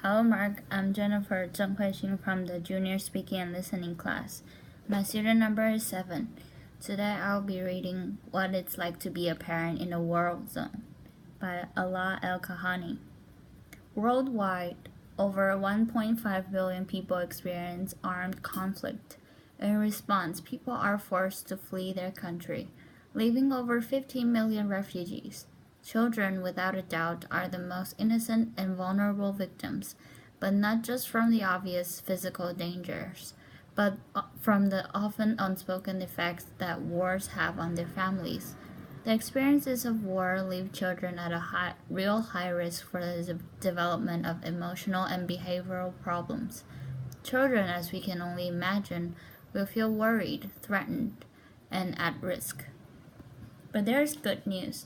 Hello Mark, I'm Jennifer from the Junior Speaking and Listening class. My student number is 7. Today I'll be reading What It's Like to Be a Parent in a War Zone by Aala El-Khani. Worldwide, over 1.5 billion people experience armed conflict. In response, people are forced to flee their country, leaving over 15 million refugees. Children, without a doubt, are the most innocent and vulnerable victims, but not just from the obvious physical dangers, but from the often unspoken effects that wars have on their families. The experiences of war leave children at a real high risk for the development of emotional and behavioral problems. Children, as we can only imagine, will feel worried, threatened, and at risk. But there's good news.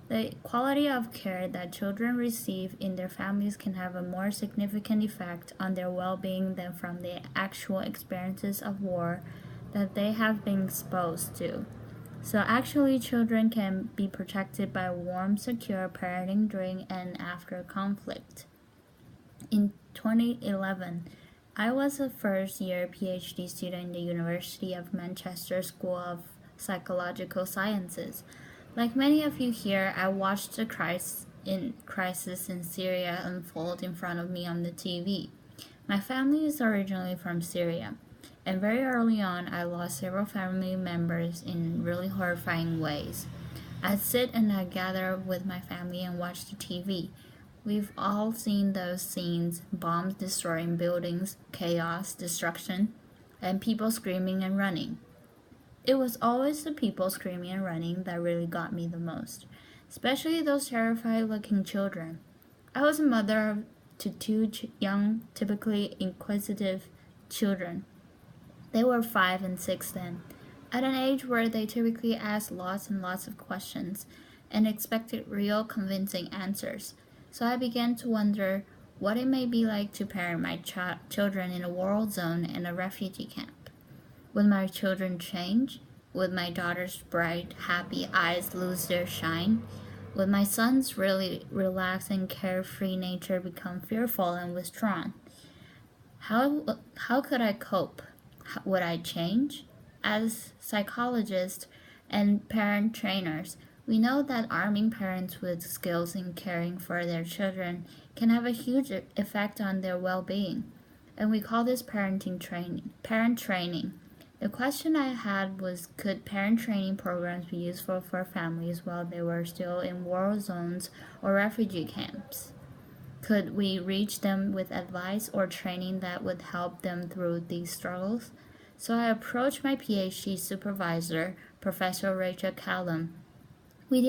The quality of care that children receive in their families can have a more significant effect on their well-being than from the actual experiences of war that they have been exposed to. So actually, children can be protected by warm, secure parenting during and after conflict. In 2011, I was a first-year PhD student in the University of Manchester School of Psychological Sciences. Like many of you here, I watched the crisis in Syria unfold in front of me on the TV. My family is originally from Syria, and very early on, I lost several family members in really horrifying ways. I'd sit and I'd gather with my family and watch the TV. We've all seen those scenes: bombs destroying buildings, chaos, destruction, and people screaming and running. It was always the people screaming and running that really got me the most, especially those terrified-looking children. I was a mother to two young, typically inquisitive children. They were 5 and 6 then, at an age where they typically asked lots and lots of questions and expected real, convincing answers. So I began to wonder what it may be like to parent my children in a war zone and a refugee camp. Would my children change? Would my daughter's bright, happy eyes lose their shine? Would my son's really relaxed and carefree nature become fearful and withdrawn? How could I cope? Would I change? As psychologists and parent trainers, we know that arming parents with skills in caring for their children can have a huge effect on their well-being, and we call this parent training. The question I had was, could parent training programs be useful for families while they were still in war zones or refugee camps? Could we reach them with advice or training that would help them through these struggles? So I approached my PhD supervisor, Professor Rachel Callum, with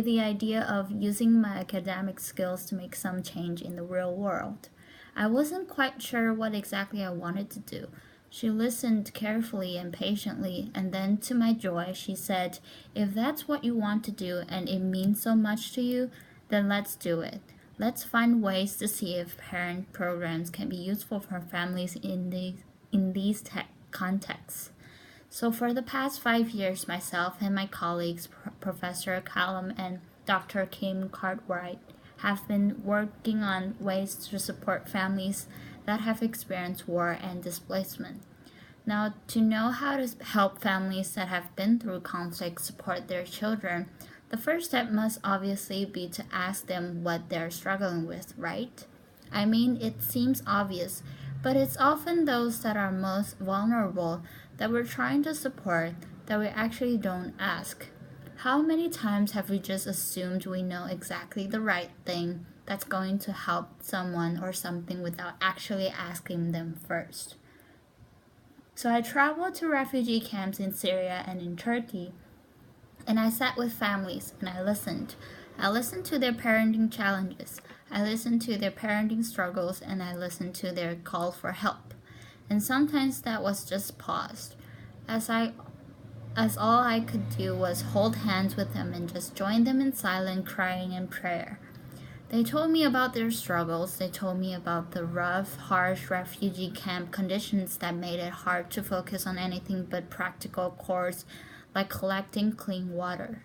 the idea of using my academic skills to make some change in the real world. I wasn't quite sure what exactly I wanted to do. She listened carefully and patiently, and then, to my joy, she said, "If that's what you want to do and it means so much to you, then let's do it. Let's find ways to see if parent programs can be useful for families in these contexts." So for the past 5 years, myself and my colleagues, Professor Callum and Dr. Kim Cartwright, have been working on ways to support families that have experienced war and displacement. Now, to know how to help families that have been through conflict support their children, the first step must obviously be to ask them what they're struggling with, right? I mean, it seems obvious, but it's often those that are most vulnerable that we're trying to support that we actually don't ask. How many times have we just assumed we know exactly the right thing that's going to help someone or something without actually asking them first? So I traveled to refugee camps in Syria and in Turkey, and I sat with families and I listened. I listened to their parenting challenges, I listened to their parenting struggles, and I listened to their call for help. And sometimes that was just paused, as all I could do was hold hands with them and just join them in silent crying and prayer. They told me about their struggles. They told me about the rough, harsh refugee camp conditions that made it hard to focus on anything but practical chores like collecting clean water.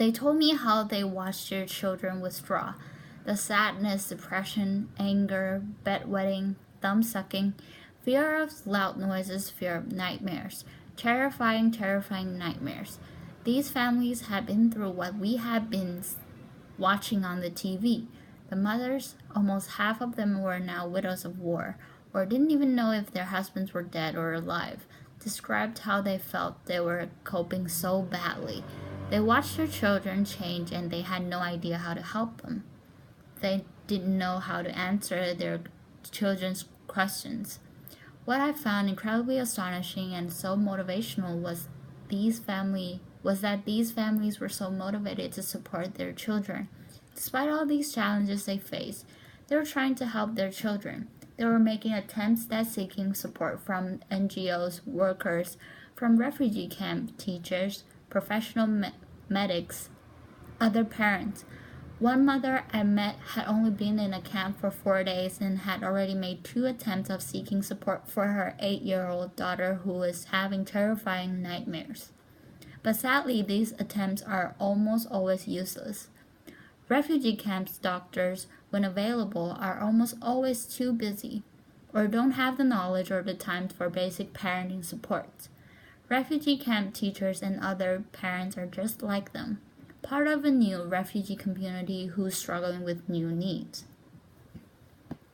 They told me how they watched their children withdraw. The sadness, depression, anger, bedwetting, thumb-sucking, fear of loud noises, fear of nightmares, terrifying nightmares. These families had been through what we had been watching on the TV. The mothers, almost half of them were now widows of war, or didn't even know if their husbands were dead or alive, described how they felt they were coping so badly. They watched their children change and they had no idea how to help them. They didn't know how to answer their children's questions. What I found incredibly astonishing and so motivational was that these families were so motivated to support their children. Despite all these challenges they faced, they were trying to help their children. They were making attempts at seeking support from NGOs, workers, from refugee camp teachers, professional medics, other parents. One mother I met had only been in a camp for 4 days and had already made 2 attempts of seeking support for her 8-year-old daughter who was having terrifying nightmares. But sadly, these attempts are almost always useless. Refugee camps doctors, when available, are almost always too busy or don't have the knowledge or the time for basic parenting support. Refugee camp teachers and other parents are just like them, part of a new refugee community who's struggling with new needs.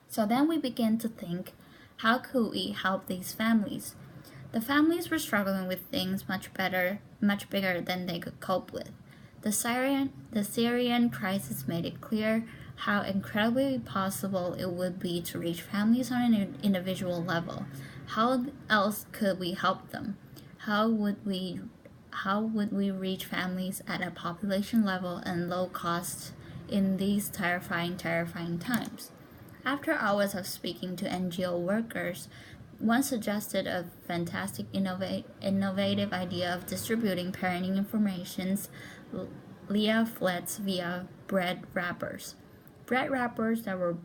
So then we began to think, how could we help these families? The families were struggling with things much bigger than they could cope with. The Syrian crisis made it clear how incredibly possible it would be to reach families on an individual level. How else could we help them? How would we reach families at a population level and low cost in these terrifying times? After hours of speaking to NGO workers, one suggested a fantastic innovative idea of distributing parenting informations leaflets via bread wrappers. Bread wrappers that were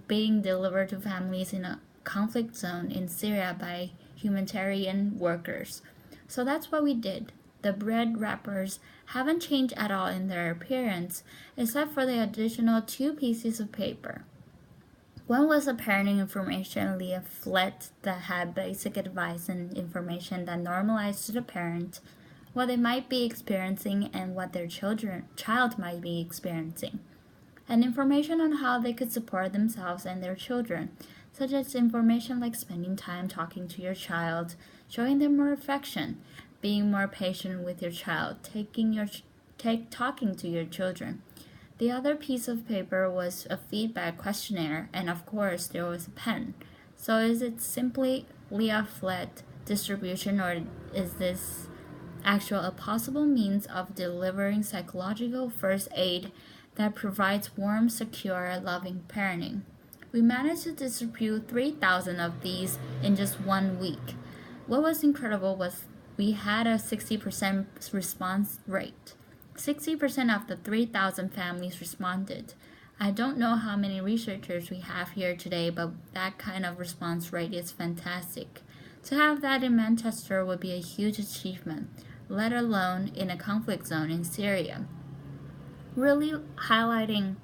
being delivered to families in a conflict zone in Syria by humanitarian workers. So that's what we did. The bread wrappers haven't changed at all in their appearance, except for the additional 2 pieces of paper. One was a parenting information leaflet that had basic advice and information that normalized to the parent what they might be experiencing and what their child might be experiencing, and information on how they could support themselves and their children, such as information like spending time talking to your child, showing them more affection, being more patient with your child, talking to your children. The other piece of paper was a feedback questionnaire, and of course there was a pen. So is it simply leaflet distribution, or is this actual a possible means of delivering psychological first aid that provides warm, secure, loving parenting? We managed to distribute 3,000 of these in just 1 week. What was incredible was we had a 60% response rate. 60% of the 3,000 families responded. I don't know how many researchers we have here today, but that kind of response rate is fantastic. To have that in Manchester would be a huge achievement, let alone in a conflict zone in Syria. Really highlighting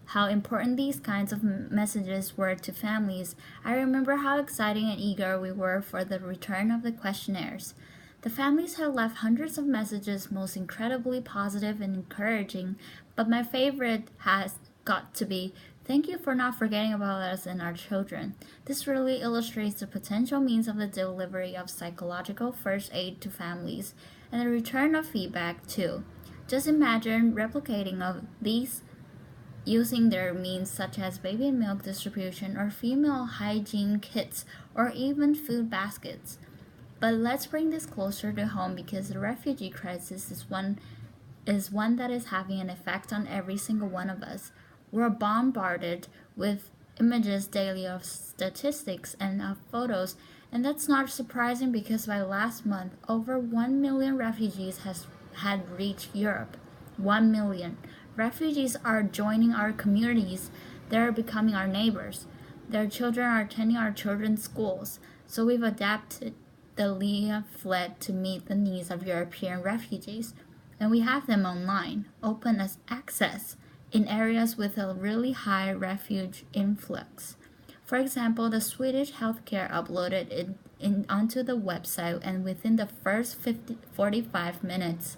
how important these kinds of messages were to families, I remember how exciting and eager we were for the return of the questionnaires. The families had left hundreds of messages, most incredibly positive and encouraging, but my favorite has got to be, "Thank you for not forgetting about us and our children." This really illustrates the potential means of the delivery of psychological first aid to families, and the return of feedback too. Just imagine replicating of these using their means such as baby and milk distribution or female hygiene kits or even food baskets. But let's bring this closer to home, because the refugee crisis is one that is having an effect on every single one of us. We're bombarded with images daily of statistics and of photos, and that's not surprising because by last month, over 1 million refugees had reached Europe. 1 million. Refugees are joining our communities. They're becoming our neighbors. Their children are attending our children's schools. So we've adapted the leaflet to meet the needs of European refugees, and we have them online, open as access. in areas with a really high refugee influx. For example, the Swedish healthcare uploaded it onto the website, and within the first 45 minutes,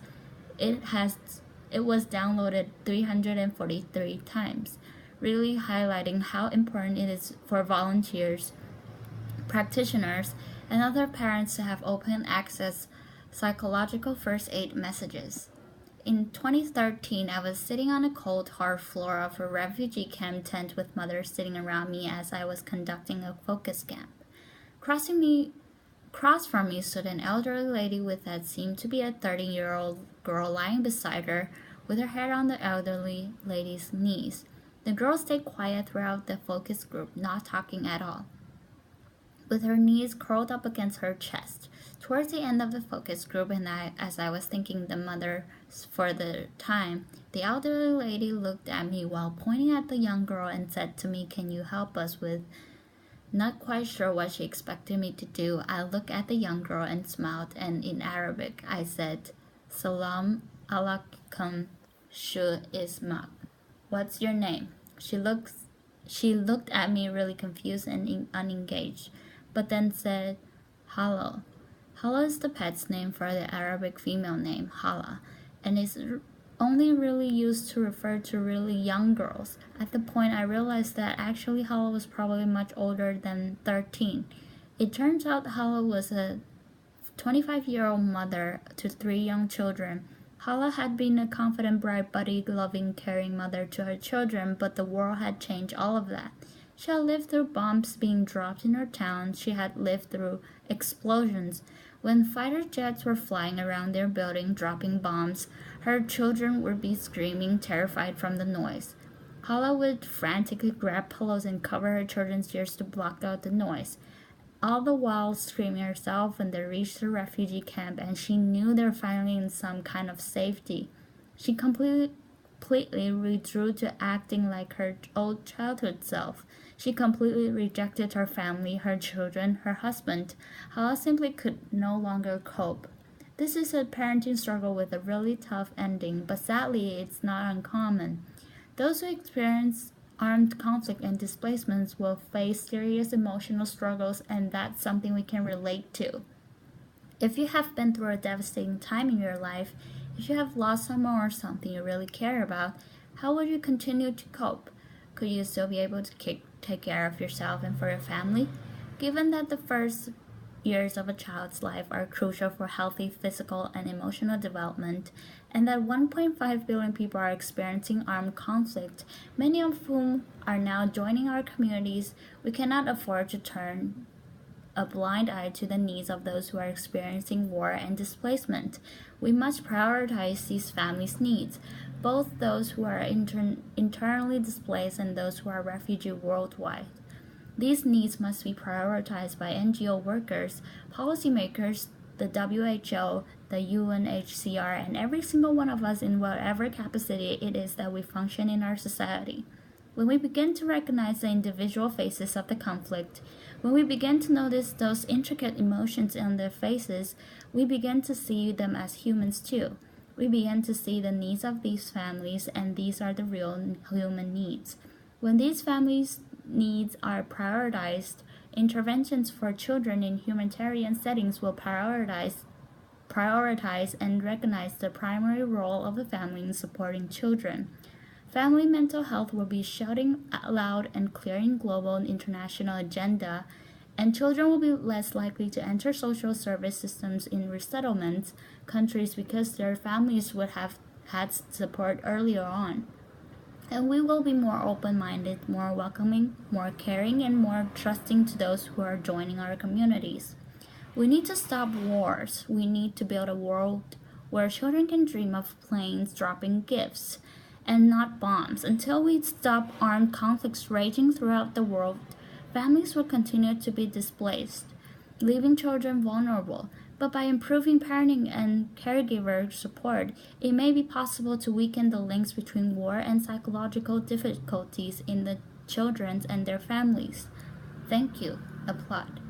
it was downloaded 343 times, really highlighting how important it is for volunteers, practitioners, and other parents to have open access psychological first aid messages. In 2013, I was sitting on a cold, hard floor of a refugee camp tent with mothers sitting around me as I was conducting a focus camp. Across from me stood an elderly lady with what seemed to be a 30-year-old girl lying beside her, with her head on the elderly lady's knees. The girl stayed quiet throughout the focus group, not talking at all, with her knees curled up against her chest. Towards the end of the focus group, and as I was thanking the mothers for the time, the elderly lady looked at me while pointing at the young girl and said to me, "Can you help us with?" Not quite sure what she expected me to do, I looked at the young girl and smiled, and in Arabic I said, "Salam alaikum shu ismak. What's your name?" She looked at me really confused and unengaged, but then said, "Hello." Hala is the pet's name for the Arabic female name, Hala, and is only really used to refer to really young girls. At the point, I realized that actually Hala was probably much older than 13. It turns out Hala was a 25-year-old mother to 3 young children. Hala had been a confident, bright, buddy-loving, caring mother to her children, but the war had changed all of that. She had lived through bombs being dropped in her town. She had lived through explosions. When fighter jets were flying around their building, dropping bombs, her children would be screaming, terrified from the noise. Hala would frantically grab pillows and cover her children's ears to block out the noise, all the while screaming herself when they reached the refugee camp and she knew they were finally in some kind of safety. She completely withdrew to acting like her old childhood self. She completely rejected her family, her children, her husband. Hala simply could no longer cope. This is a parenting struggle with a really tough ending, but sadly it's not uncommon. Those who experience armed conflict and displacements will face serious emotional struggles, and that's something we can relate to. If you have been through a devastating time in your life, if you have lost someone or something you really care about, how would you continue to cope? Could you still be able to take care of yourself and for your family? Given that the first years of a child's life are crucial for healthy physical and emotional development, and that 1.5 billion people are experiencing armed conflict, many of whom are now joining our communities, we cannot afford to turn a blind eye to the needs of those who are experiencing war and displacement. We must prioritize these families' needs, both those who are internally displaced and those who are refugees worldwide. These needs must be prioritized by NGO workers, policymakers, the WHO, the UNHCR, and every single one of us in whatever capacity it is that we function in our society. When we begin to recognize the individual faces of the conflict, when we begin to notice those intricate emotions on their faces, we begin to see them as humans too. We begin to see the needs of these families, and these are the real human needs. When these families' needs are prioritized, interventions for children in humanitarian settings will prioritize and recognize the primary role of the family in supporting children. Family mental health will be shouting loud and clear in global and international agenda, and children will be less likely to enter social service systems in resettlement countries because their families would have had support earlier on. And we will be more open-minded, more welcoming, more caring, and more trusting to those who are joining our communities. We need to stop wars. We need to build a world where children can dream of planes dropping gifts and not bombs. Until we stop armed conflicts raging throughout the world, families will continue to be displaced, leaving children vulnerable. But by improving parenting and caregiver support, it may be possible to weaken the links between war and psychological difficulties in the children and their families. Thank you. Applaud.